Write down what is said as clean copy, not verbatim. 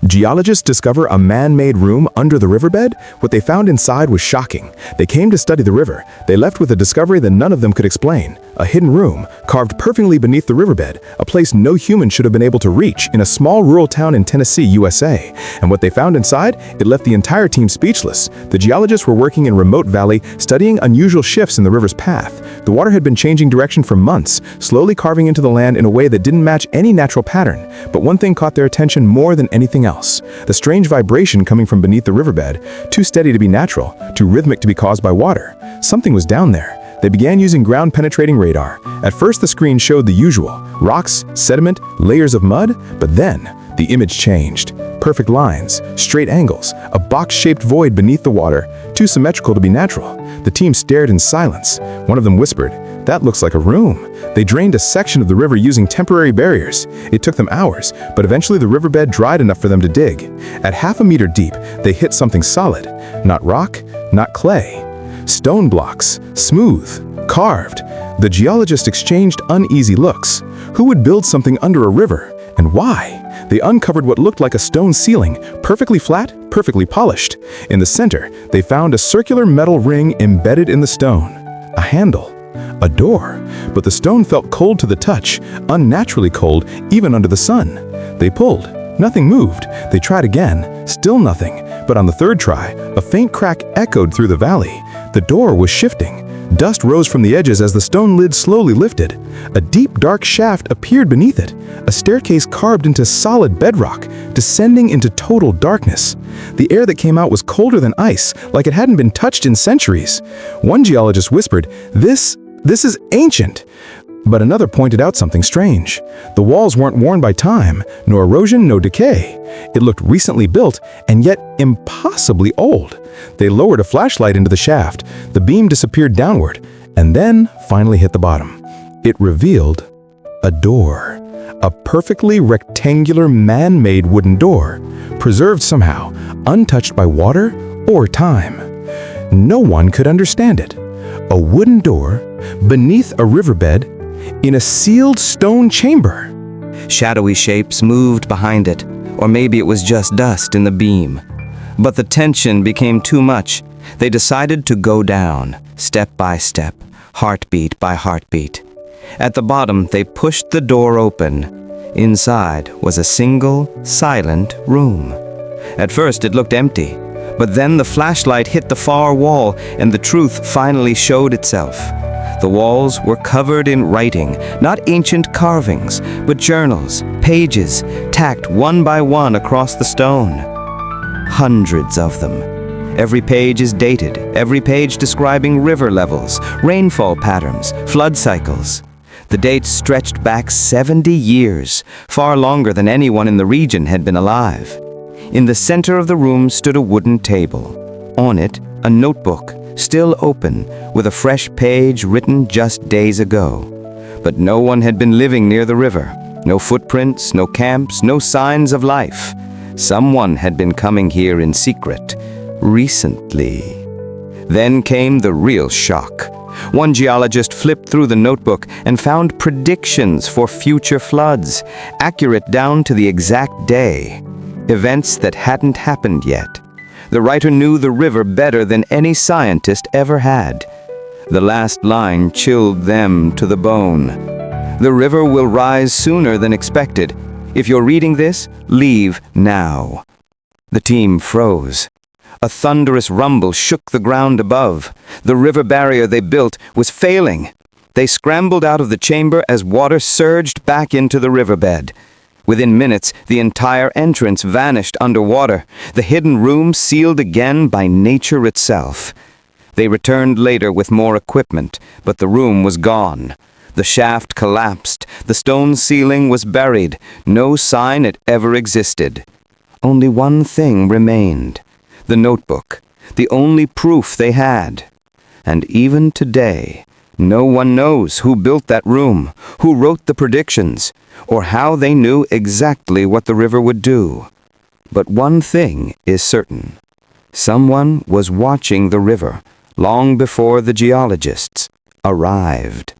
Geologists discover a man-made room under the riverbed. What they found inside was shocking. They came to study the river. They left with a discovery that none of them could explain. A hidden room, carved perfectly beneath the riverbed, a place no human should have been able to reach in a small rural town in Tennessee, USA. And what they found inside, it left the entire team speechless. The geologists were working in a remote valley, studying unusual shifts in the river's path. The water had been changing direction for months, slowly carving into the land in a way that didn't match any natural pattern. But one thing caught their attention more than anything else: the strange vibration coming from beneath the riverbed, too steady to be natural, too rhythmic to be caused by water. Something was down there. They began using ground-penetrating radar. At first, the screen showed the usual: rocks, sediment, layers of mud, but then the image changed. Perfect lines, straight angles, a box-shaped void beneath the water, too symmetrical to be natural. The team stared in silence. One of them whispered, "That looks like a room." They drained a section of the river using temporary barriers. It took them hours, but eventually the riverbed dried enough for them to dig. At half a meter deep, they hit something solid. Not rock, not clay. Stone blocks, smooth, carved. The geologists exchanged uneasy looks. Who would build something under a river, and why? They uncovered what looked like a stone ceiling, perfectly flat, perfectly polished. In the center, they found a circular metal ring embedded in the stone. A handle. A door. But the stone felt cold to the touch, unnaturally cold even under the sun. They pulled. Nothing moved. They tried again. Still nothing. But on the third try, a faint crack echoed through the valley. The door was shifting. Dust rose from the edges as the stone lid slowly lifted. A deep, dark shaft appeared beneath it, a staircase carved into solid bedrock, descending into total darkness. The air that came out was colder than ice, like it hadn't been touched in centuries. One geologist whispered, This is ancient." But another pointed out something strange. The walls weren't worn by time, no erosion, no decay. It looked recently built, and yet impossibly old. They lowered a flashlight into the shaft. The beam disappeared downward, and then finally hit the bottom. It revealed a door. A perfectly rectangular man-made wooden door, preserved somehow, untouched by water or time. No one could understand it. A wooden door beneath a riverbed in a sealed stone chamber. Shadowy shapes moved behind it, or maybe it was just dust in the beam. But the tension became too much. They decided to go down, step by step, heartbeat by heartbeat. At the bottom, they pushed the door open. Inside was a single, silent room. At first, it looked empty, but then the flashlight hit the far wall, and the truth finally showed itself. The walls were covered in writing, not ancient carvings, but journals, pages, tacked one by one across the stone. Hundreds of them. Every page is dated, every page describing river levels, rainfall patterns, flood cycles. The dates stretched back 70 years, far longer than anyone in the region had been alive. In the center of the room stood a wooden table. On it, a notebook, still open, with a fresh page written just days ago. But no one had been living near the river. No footprints, no camps, no signs of life. Someone had been coming here in secret, recently. Then came the real shock. One geologist flipped through the notebook and found predictions for future floods, accurate down to the exact day. Events that hadn't happened yet. The writer knew the river better than any scientist ever had. The last line chilled them to the bone. The river will rise sooner than expected. If you're reading this, leave now. The team froze. A thunderous rumble shook the ground above. The river barrier they built was failing. They scrambled out of the chamber as water surged back into the riverbed. Within minutes, the entire entrance vanished underwater, the hidden room sealed again by nature itself. They returned later with more equipment, but the room was gone. The shaft collapsed, the stone ceiling was buried, no sign it ever existed. Only one thing remained: the notebook, the only proof they had. And even today, no one knows who built that room, who wrote the predictions, or how they knew exactly what the river would do. But one thing is certain. Someone was watching the river long before the geologists arrived.